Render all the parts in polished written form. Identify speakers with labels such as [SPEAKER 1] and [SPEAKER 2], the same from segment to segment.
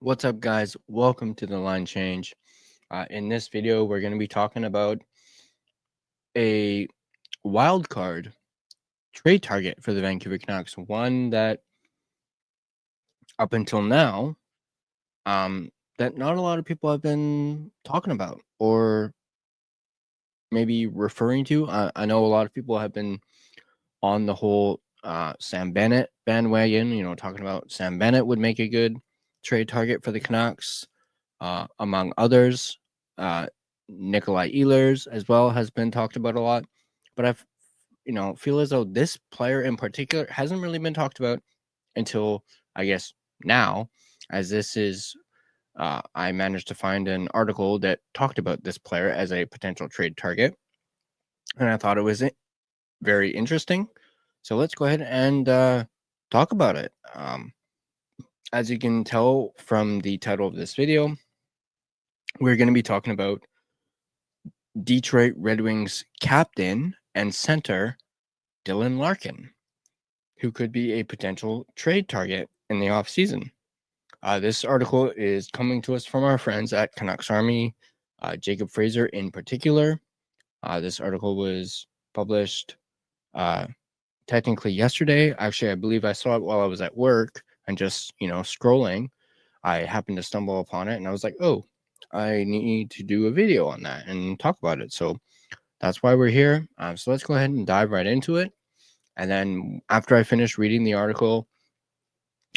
[SPEAKER 1] What's up, guys? Welcome to the Line Change. In this video, we're going to be talking about a wild card trade target for the Vancouver Canucks. One that, up until now, that not a lot of people have been talking about or maybe referring to. I know a lot of people have been on the whole Sam Bennett bandwagon. Talking about Sam Bennett would make a good trade target for the Canucks. Among others, Nikolai Ehlers as well has been talked about a lot, but I feel as though this player in particular hasn't really been talked about until I guess now, as this is I managed to find an article that talked about this player as a potential trade target, and I thought it was very interesting. So let's go ahead and talk about it. As you can tell from the title of this video, we're going to be talking about Detroit Red Wings captain and center Dylan Larkin, who could be a potential trade target in the offseason. This article is coming to us from our friends at Canucks Army, Jacob Fraser in particular. This article was published technically yesterday. Actually, I believe I saw it while I was at work and just, scrolling. I happened to stumble upon it and I was like, oh, I need to do a video on that and talk about it. So that's why we're here. So let's go ahead and dive right into it. And then after I finish reading the article,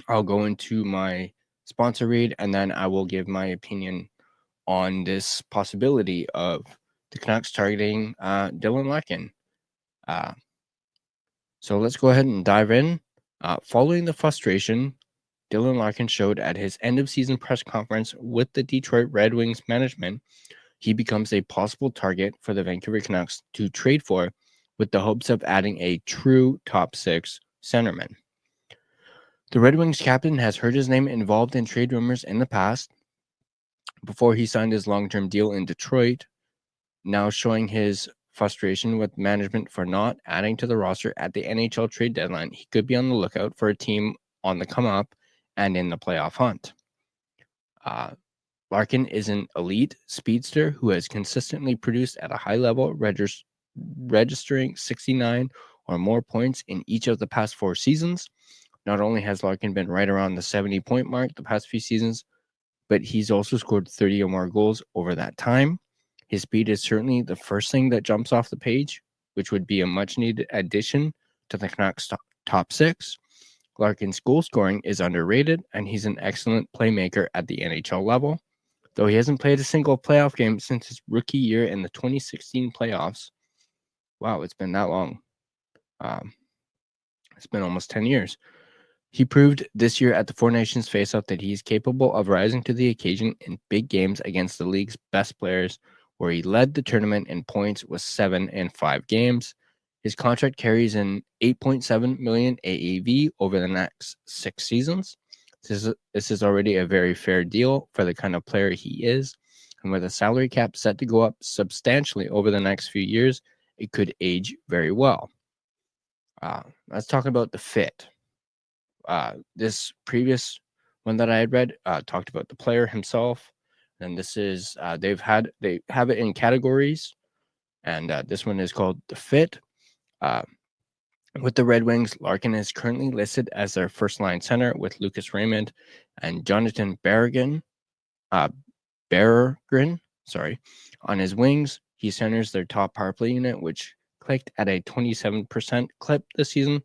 [SPEAKER 1] I'll go into my sponsor read, and then I will give my opinion on this possibility of the Canucks targeting Dylan Larkin. So let's go ahead and dive in. Following the frustration Dylan Larkin showed at his end-of-season press conference with the Detroit Red Wings management, he becomes a possible target for the Vancouver Canucks to trade for, with the hopes of adding a true top six centerman. The Red Wings captain has heard his name involved in trade rumors in the past, before he signed his long-term deal in Detroit, now showing his frustration with management for not adding to the roster at the NHL trade deadline. He could be on the lookout for a team on the come-up and in the playoff hunt. Larkin is an elite speedster who has consistently produced at a high level, registering 69 or more points in each of the past 4 seasons. Not only has Larkin been right around the 70-point mark the past few seasons, but he's also scored 30 or more goals over that time. His speed is certainly the first thing that jumps off the page, which would be a much-needed addition to the Canucks' top six. Larkin's goal scoring is underrated, and he's an excellent playmaker at the NHL level. Though he hasn't played a single playoff game since his rookie year in the 2016 playoffs. Wow, it's been that long. It's been almost 10 years. He proved this year at the Four Nations faceoff that he's capable of rising to the occasion in big games against the league's best players, where he led the tournament in points with 7 in 5 games. His contract carries an $8.7 million AAV over the next 6 seasons. This is already a very fair deal for the kind of player he is, and with a salary cap set to go up substantially over the next few years, it could age very well. Let's talk about the fit. This previous one that I had read talked about the player himself, and this is they have it in categories, and this one is called the fit. With the Red Wings, Larkin is currently listed as their first-line center with Lucas Raymond and Jonathan Berggren. On his wings. He centers their top power play unit, which clicked at a 27% clip this season,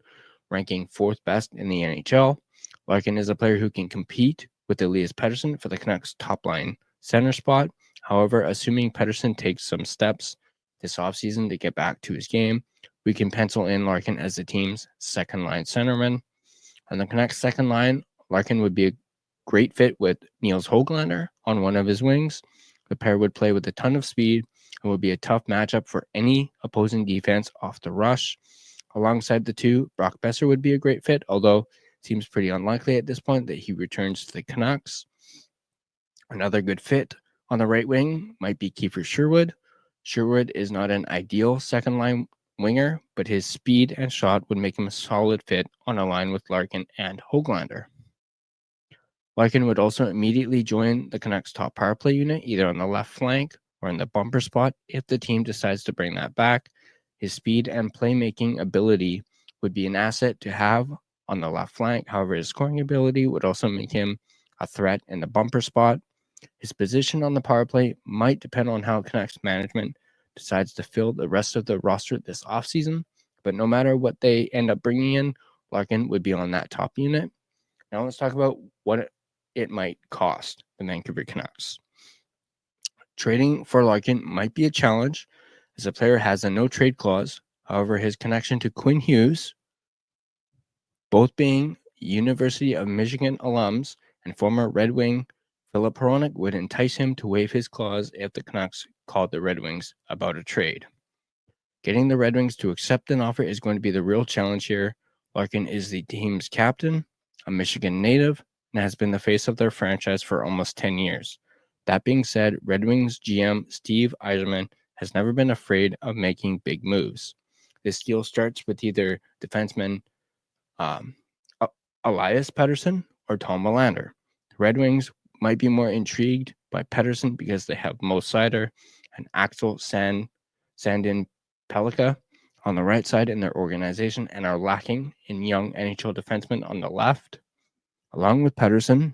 [SPEAKER 1] ranking 4th best in the NHL. Larkin is a player who can compete with Elias Pettersson for the Canucks' top-line center spot. However, assuming Pettersson takes some steps this offseason to get back to his game, we can pencil in Larkin as the team's second-line centerman. On the Canucks' second line, Larkin would be a great fit with Niels Höglander on one of his wings. The pair would play with a ton of speed and would be a tough matchup for any opposing defense off the rush. Alongside the two, Brock Besser would be a great fit, although it seems pretty unlikely at this point that he returns to the Canucks. Another good fit on the right wing might be Kiefer Sherwood. Sherwood is not an ideal second-line winger, but his speed and shot would make him a solid fit on a line with Larkin and Höglander. Larkin would also immediately join the Canucks' top power play unit, either on the left flank or in the bumper spot, if the team decides to bring that back. His speed and playmaking ability would be an asset to have on the left flank. However, his scoring ability would also make him a threat in the bumper spot. His position on the power play might depend on how Canucks management decides to fill the rest of the roster this offseason. But no matter what they end up bringing in, Larkin would be on that top unit. Now let's talk about what it might cost the Vancouver Canucks. Trading for Larkin might be a challenge, as the player has a no-trade clause. However, his connection to Quinn Hughes, both being University of Michigan alums and former Red Wing Philip Hronek, would entice him to waive his clause if the Canucks called the Red Wings about a trade. Getting the Red Wings to accept an offer is going to be the real challenge here. Larkin is the team's captain, a Michigan native, and has been the face of their franchise for almost 10 years. That being said, Red Wings GM Steve Yzerman has never been afraid of making big moves. This deal starts with either defenseman Elias Pettersson or Tom Willander. The Red Wings might be more intrigued by Pettersson because they have Mo Seider and Axel Sandin Pellikka on the right side in their organization and are lacking in young NHL defensemen on the left. Along with Pettersson,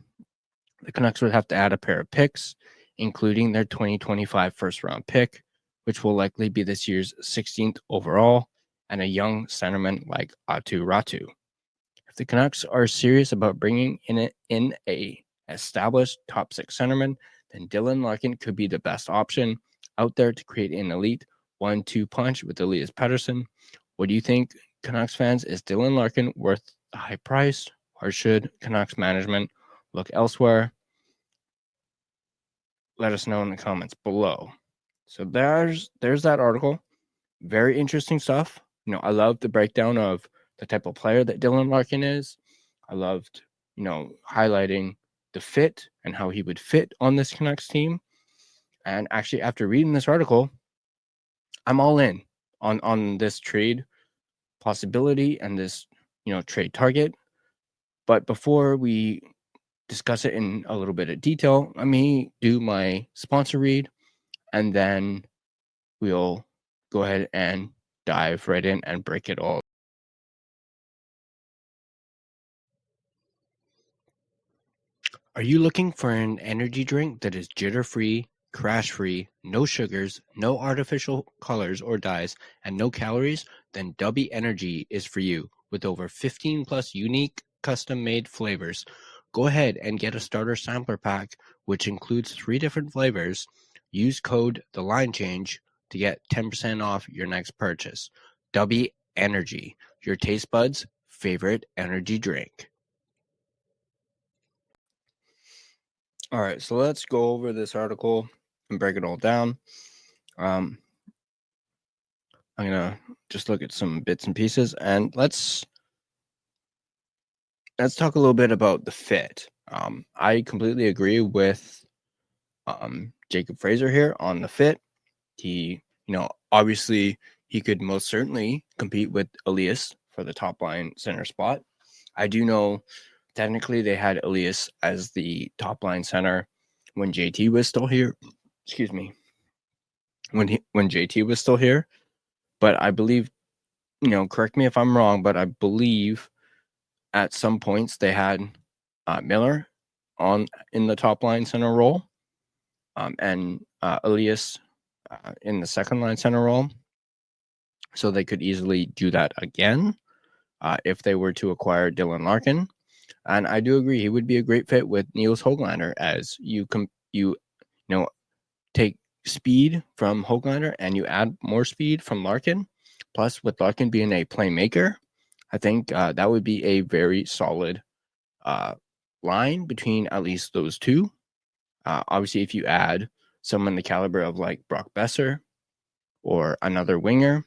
[SPEAKER 1] the Canucks would have to add a pair of picks, including their 2025 first-round pick, which will likely be this year's 16th overall, and a young centerman like Aatu Räty. If the Canucks are serious about bringing in a established top six centerman, then Dylan Larkin could be the best option out there to create an elite 1-2 punch with Elias Pettersson. What do you think, Canucks fans? Is Dylan Larkin worth the high price, or should Canucks management look elsewhere? Let us know in the comments below. So there's that article. Very interesting stuff. I love the breakdown of the type of player that Dylan Larkin is. I loved, highlighting the fit and how he would fit on this Canucks team. And actually, after reading this article, I'm all in on this trade possibility and this, trade target. But before we discuss it in a little bit of detail, let me do my sponsor read, and then we'll go ahead and dive right in and break it all. Are you looking for an energy drink that is jitter-free, crash-free, no sugars, no artificial colors or dyes, and no calories? Then Dubby Energy is for you. With over 15 plus unique custom-made flavors, go ahead and get a starter sampler pack, which includes 3 different flavors. Use code TheLineChange to get 10% off your next purchase. Dubby Energy, your taste buds' favorite energy drink. All right, so let's go over this article and break it all down. I'm gonna just look at some bits and pieces, and let's talk a little bit about the fit. I completely agree with Jacob Fraser here on the fit. He, obviously he could most certainly compete with Elias for the top line center spot. I do know technically they had Elias as the top line center when JT was still here. Excuse me. When JT was still here, but I believe, correct me if I'm wrong, but I believe at some points they had Miller in the top line center role, and Elias in the second line center role. So they could easily do that again if they were to acquire Dylan Larkin. And I do agree he would be a great fit with Niels Höglander, as you take speed from Höglander and you add more speed from Larkin. Plus, with Larkin being a playmaker, I think that would be a very solid line between at least those two. Obviously, if you add someone the caliber of like Brock Besser or another winger,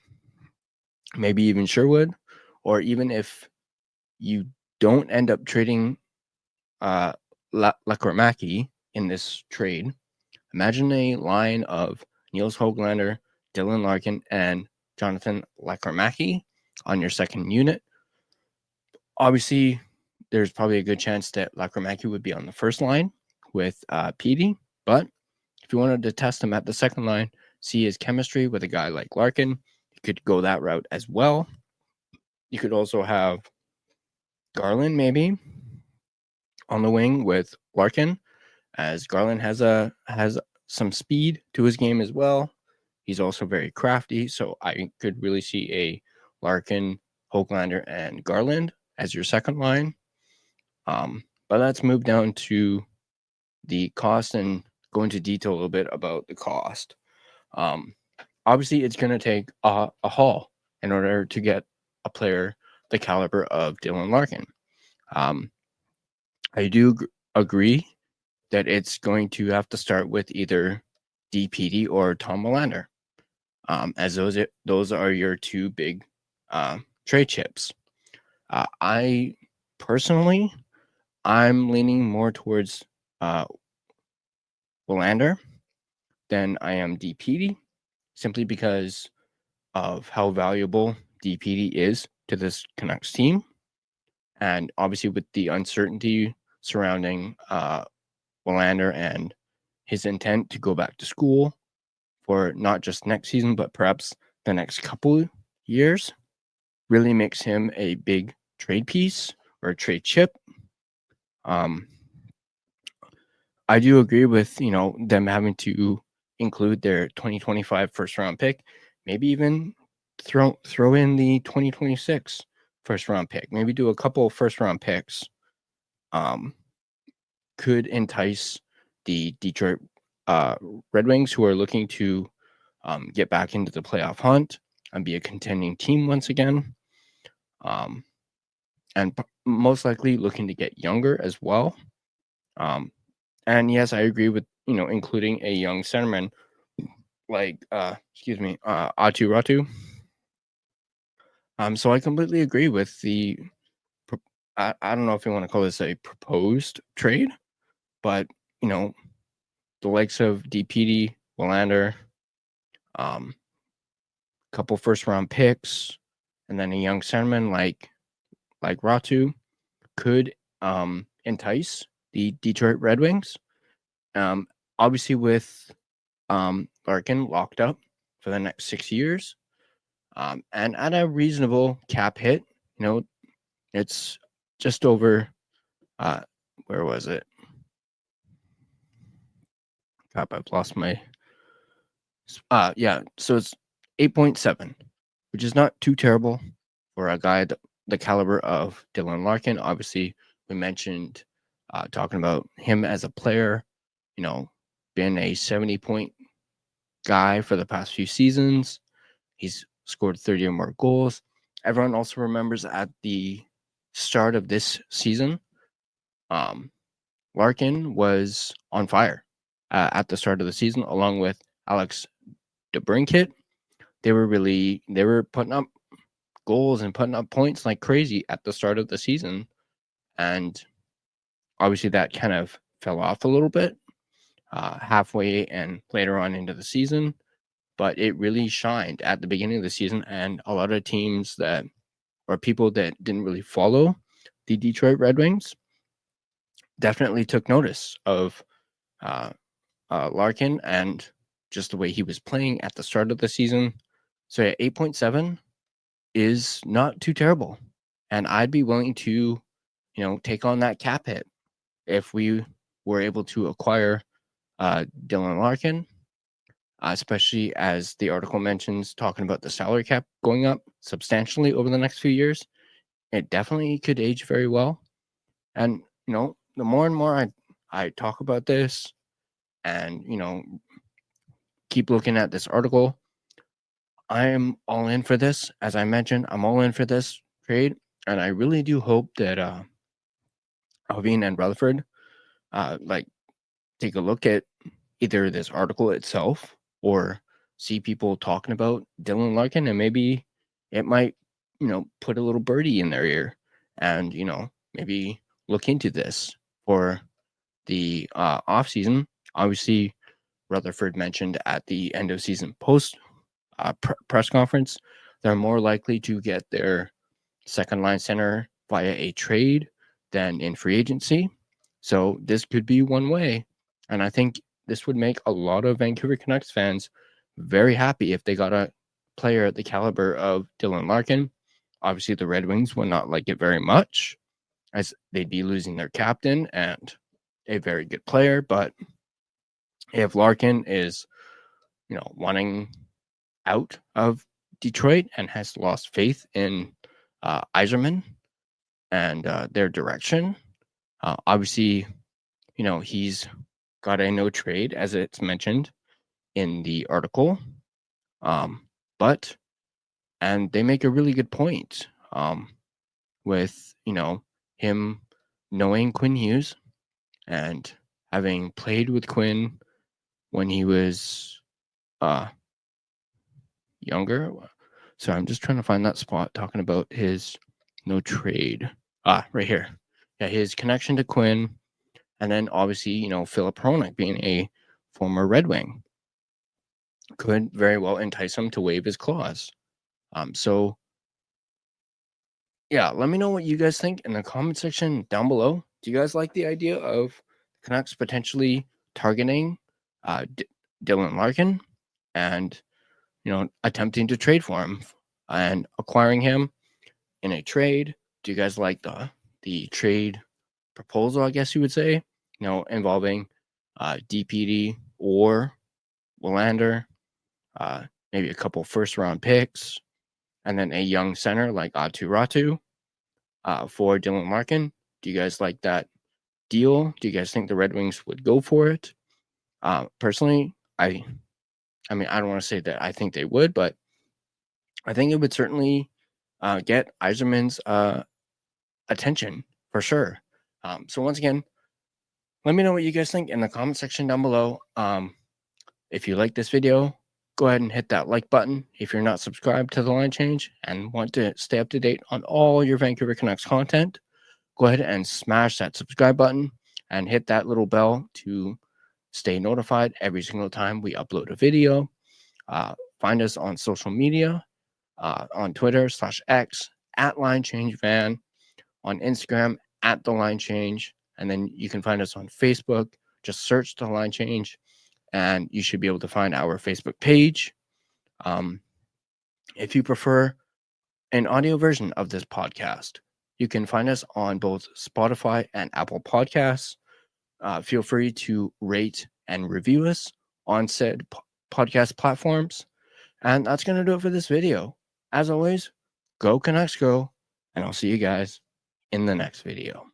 [SPEAKER 1] maybe even Sherwood, or even if you don't end up trading Lekkerimäki in this trade, imagine a line of Niels Höglander, Dylan Larkin, and Jonathan Lekkerimäki on your second unit. Obviously, there's probably a good chance that Larkin would be on the first line with Petey. But if you wanted to test him at the second line, see his chemistry with a guy like Larkin, you could go that route as well. You could also have Garland maybe on the wing with Larkin, as Garland has some speed to his game as well. He's also very crafty, so I could really see a Larkin, Höglander, and Garland as your second line. But let's move down to the cost and go into detail a little bit about the cost. Obviously, it's going to take a haul in order to get a player the caliber of Dylan Larkin. I do agree that it's going to have to start with either DPD or Tom Willander, as those are your two big trade chips. I personally, I'm leaning more towards Willander than I am DPD, simply because of how valuable DPD is to this Canucks team, and obviously with the uncertainty surrounding Willander and his intent to go back to school for not just next season, but perhaps the next couple years, really makes him a big trade piece or a trade chip. I do agree with, them having to include their 2025 first round pick, maybe even throw in the 2026 first round pick, maybe do a couple of first round picks. Could entice the Detroit Red Wings, who are looking to get back into the playoff hunt and be a contending team once again. And most likely looking to get younger as well. And yes, I agree with, including a young centerman like, Atu Ratu. So I completely agree with the, I don't know if you want to call this a proposed trade, but, the likes of DPD, Willander, couple first round picks, and then a young centerman like Ratu could entice the Detroit Red Wings. Obviously with Larkin locked up for the next 6 years, and at a reasonable cap hit, it's just over, where was it? God, I've lost my, so it's 8.7, which is not too terrible for a guy the caliber of Dylan Larkin. Obviously, we mentioned talking about him as a player, been a 70-point guy for the past few seasons. He's scored 30 or more goals. Everyone also remembers at the start of this season, Larkin was on fire at the start of the season, along with Alex DeBrincat. They were putting up goals and putting up points like crazy at the start of the season. And obviously that kind of fell off a little bit halfway and later on into the season, but it really shined at the beginning of the season. And a lot of teams or people that didn't really follow the Detroit Red Wings definitely took notice of Larkin and just the way he was playing at the start of the season. So yeah, 8.7 is not too terrible. And I'd be willing to, take on that cap hit if we were able to acquire Dylan Larkin, especially as the article mentions, talking about the salary cap going up substantially over the next few years. It definitely could age very well. And, the more and more I talk about this and, keep looking at this article, I am all in for this. As I mentioned, I'm all in for this trade. And I really do hope that Alvin and Rutherford take a look at either this article itself or see people talking about Dylan Larkin, and maybe it might, put a little birdie in their ear and, maybe look into this for the off season. Obviously, Rutherford mentioned at the end of season post press conference, they're more likely to get their second line center via a trade than in free agency. So this could be one way. And I think this would make a lot of Vancouver Canucks fans very happy if they got a player at the caliber of Dylan Larkin. Obviously, the Red Wings would not like it very much, as they'd be losing their captain and a very good player. But if Larkin is, wanting out of Detroit and has lost faith in Yzerman and their direction, obviously, he's got a no trade, as it's mentioned in the article. And they make a really good point with, him knowing Quinn Hughes and having played with Quinn when he was younger. So I'm just trying to find that spot talking about his no trade. Right here. Yeah, his connection to Quinn. And then obviously, Philip Hronek being a former Red Wing could very well entice him to waive his clause. So yeah, let me know what you guys think in the comment section down below. Do you guys like the idea of Canucks potentially targeting Dylan Larkin and attempting to trade for him and acquiring him in a trade? Do you guys like the trade proposal, I guess you would say, involving DPD or Willander, maybe a couple first round picks, and then a young center like Atu Ratu for Dylan Larkin? Do you guys like that deal? Do you guys think the Red Wings would go for it? Personally, I mean, I don't want to say that I think they would, but I think it would certainly get Yzerman's attention for sure. So once again, let me know what you guys think in the comment section down below. If you like this video, go ahead and hit that like button. If you're not subscribed to The Line Change and want to stay up to date on all your Vancouver Canucks content, go ahead and smash that subscribe button and hit that little bell to stay notified every single time we upload a video. Find us on social media, on Twitter /X @LineChangeVan, on Instagram @The Line Change, and then you can find us on Facebook. Just search The Line Change, and you should be able to find our Facebook page. If you prefer an audio version of this podcast, you can find us on both Spotify and Apple Podcasts. Feel free to rate and review us on said podcast platforms. And that's going to do it for this video. As always, go Canucks go, and I'll see you guys in the next video.